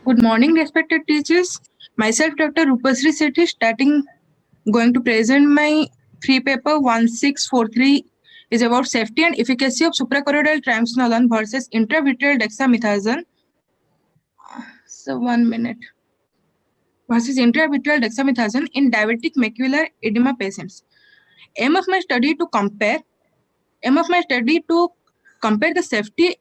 Good morning, respected teachers. Myself, Dr. Rupasri Sethi, going to present my free paper 1643 is about safety and efficacy of suprachoroidal triamcinolone versus intravitreal dexamethasone. So 1 minute. Versus intravitreal dexamethasone in diabetic macular edema patients. Aim of my study to compare. Aim of my study to compare the safety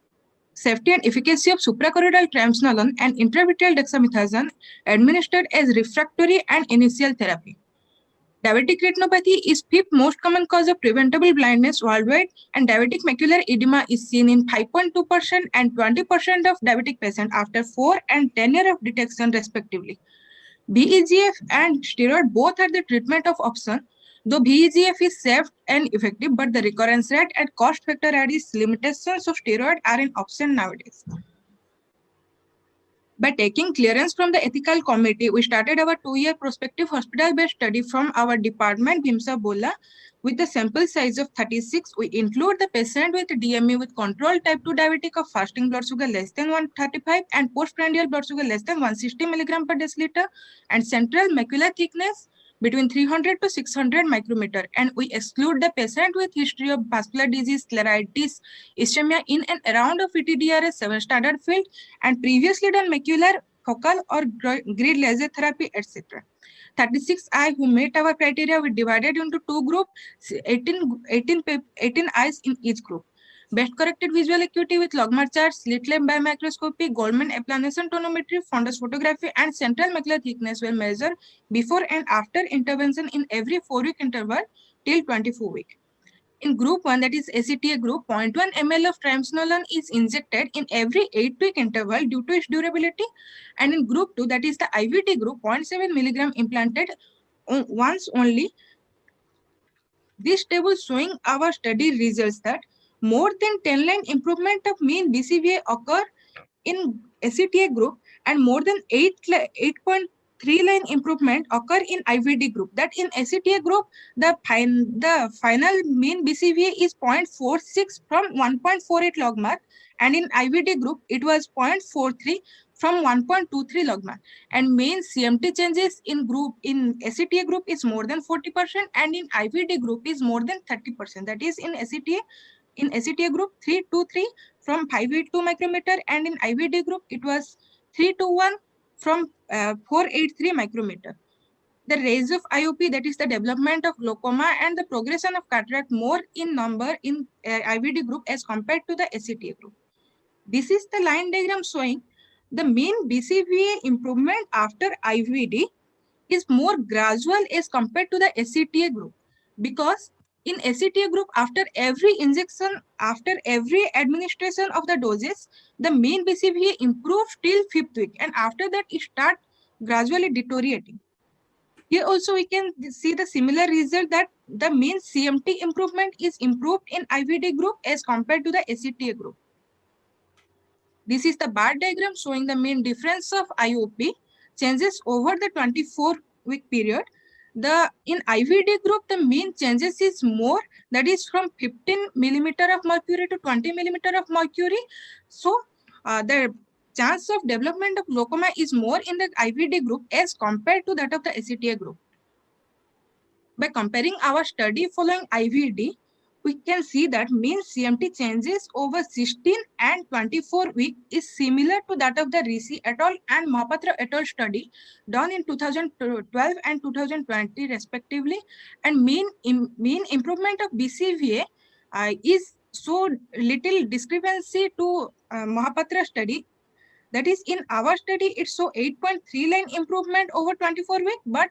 and efficacy of suprachoroidal triamcinolone and intravitreal dexamethasone administered as refractory and initial therapy. Diabetic retinopathy is fifth most common cause of preventable blindness worldwide, and diabetic macular edema is seen in 5.2% and 20% of diabetic patients after 4 and 10 years of detection, respectively. VEGF and steroid both are the treatment of option, though VEGF is safe and effective, but the recurrence rate and cost factor adds limitations of steroid are an option nowadays. By taking clearance from the ethical committee, we started our 2-year prospective hospital-based study from our department, Bhimsa Bola, with the sample size of 36. We include the patient with DME with controlled type 2 diabetic of fasting blood sugar less than 135 and postprandial blood sugar less than 160 milligram per deciliter and central macular thickness between 300 to 600 micrometer, and we exclude the patient with history of vascular disease, scleritis, ischemia in and around of VTDRS 7 standard field, and previously done macular, focal or grid laser therapy, etc. 36 eye who met our criteria, we divided into two groups, 18 eyes in each group. Best corrected visual acuity with logMAR chart, slit lamp biomicroscopy, Goldman applanation tonometry, fundus photography, and central macular thickness were measured before and after intervention in every 4-week interval till 24 weeks. In group 1, that is ACTA group, 0.1 ml of triamcinolone is injected in every 8-week interval due to its durability. And in group 2, that is the IVT group, 0.7 milligram implanted once only. This table showing our study results that more than 10 line improvement of mean BCVA occur in ACTA group and more than 8.3 line improvement occur in IVD group. That in ACTA group, the final mean BCVA is 0.46 from 1.48 logMAR, and in IVD group, it was 0.43 from 1.23 logMAR. And main CMT changes in ACTA group is more than 40%, and in IVD group is more than 30%. That is in ACTA group 323 from 582 micrometer, and in IVD group it was 321 from 483 micrometer. The rise of IOP, that is the development of glaucoma and the progression of cataract, more in number in IVD group as compared to the ACTA group. This is the line diagram showing the mean BCVA improvement after IVD is more gradual as compared to the ACTA group, because in ACTA group, after every injection, after every administration of the doses, the mean BCVA improves till 5th week, and after that it starts gradually deteriorating. Here also we can see the similar result, that the mean CMT improvement is improved in IVD group as compared to the ACTA group. This is the bar diagram showing the mean difference of IOP changes over the 24-week period. In IVD group, the mean changes is more, that is from 15 millimeter of mercury to 20 millimeter of mercury. So the chance of development of glaucoma is more in the IVD group as compared to that of the ACTA group. By comparing our study following IVD, we can see that mean CMT changes over 16 and 24 weeks is similar to that of the Rishi et al. And Mohapatra et al. Study done in 2012 and 2020 respectively, and mean improvement of BCVA is so little discrepancy to Mohapatra study. That is, in our study, it saw 8.3 line improvement over 24 weeks, but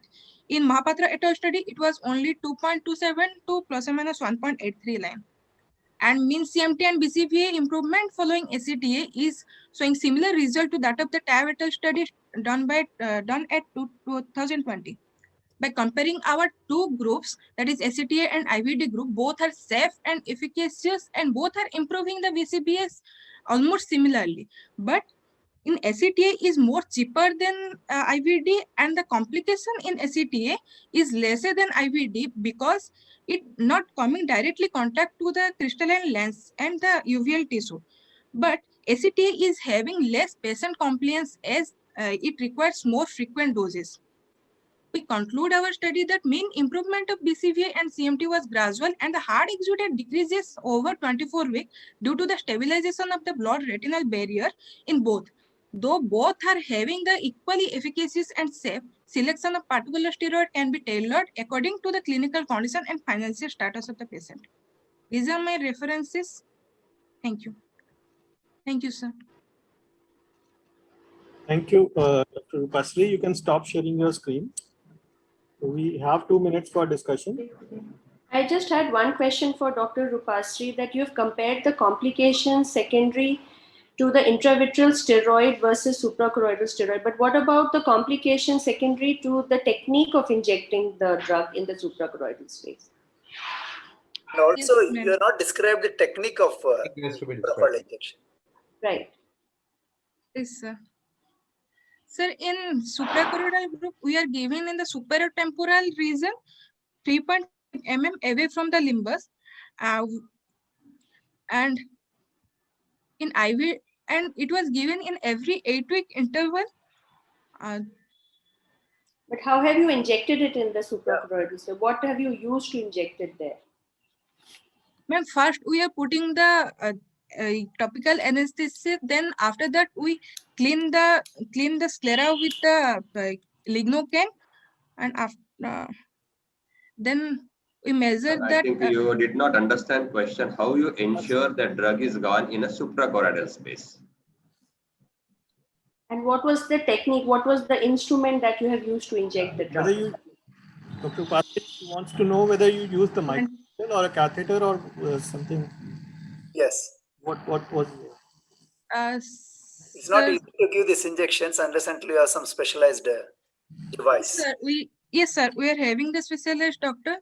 in Mohapatra et al. Study, it was only 2.27 to plus or minus 1.83 line. And mean CMT and BCVA improvement following ACTA is showing similar result to that of the TAV et al. Study done at 2020. By comparing our two groups, that is ACTA and IVD group, both are safe and efficacious, and both are improving the BCVAs almost similarly. But in ACTA is more cheaper than IVD, and the complication in ACTA is lesser than IVD because it not coming directly contact to the crystalline lens and the uveal tissue. But ACTA is having less patient compliance as it requires more frequent doses. We conclude our study that mean improvement of BCVA and CMT was gradual and the hard exudate decreases over 24 weeks due to the stabilization of the blood-retinal barrier in both. Though both are having the equally efficacious and safe, selection of particular steroid can be tailored according to the clinical condition and financial status of the patient. These are my references. Thank you. Thank you, sir. Thank you, Dr. Rupasri. You can stop sharing your screen. We have 2 minutes for discussion. I just had one question for Dr. Rupasri, that you've compared the complications secondary to the intravitreal steroid versus suprachoroidal steroid. But what about the complications secondary to the technique of injecting the drug in the suprachoroidal space? And also, Yes, you have not described the technique of propofol injection. Right. Yes, sir. Sir, in suprachoroidal group, we are given in the superior temporal region 3.5 mm away from the limbus, and in IV, and it was given in every 8-week interval. But how have you injected it in the suprachoroidal? So what have you used to inject it there? Ma'am, first we are putting the topical anesthesia. Then after that we clean the sclera with the lignocaine, and after then we measure I that. think you did not understand question. How you ensure that drug is gone in a suprachoroidal space? And what was the technique? What was the instrument that you have used to inject the drug? Whether you, Dr. Rupasri wants to know whether you use the microneedle or a catheter or something. Yes. What was it? It's not easy to give these injections unless until you have some specialized device. Yes, sir. We are having the specialized doctor.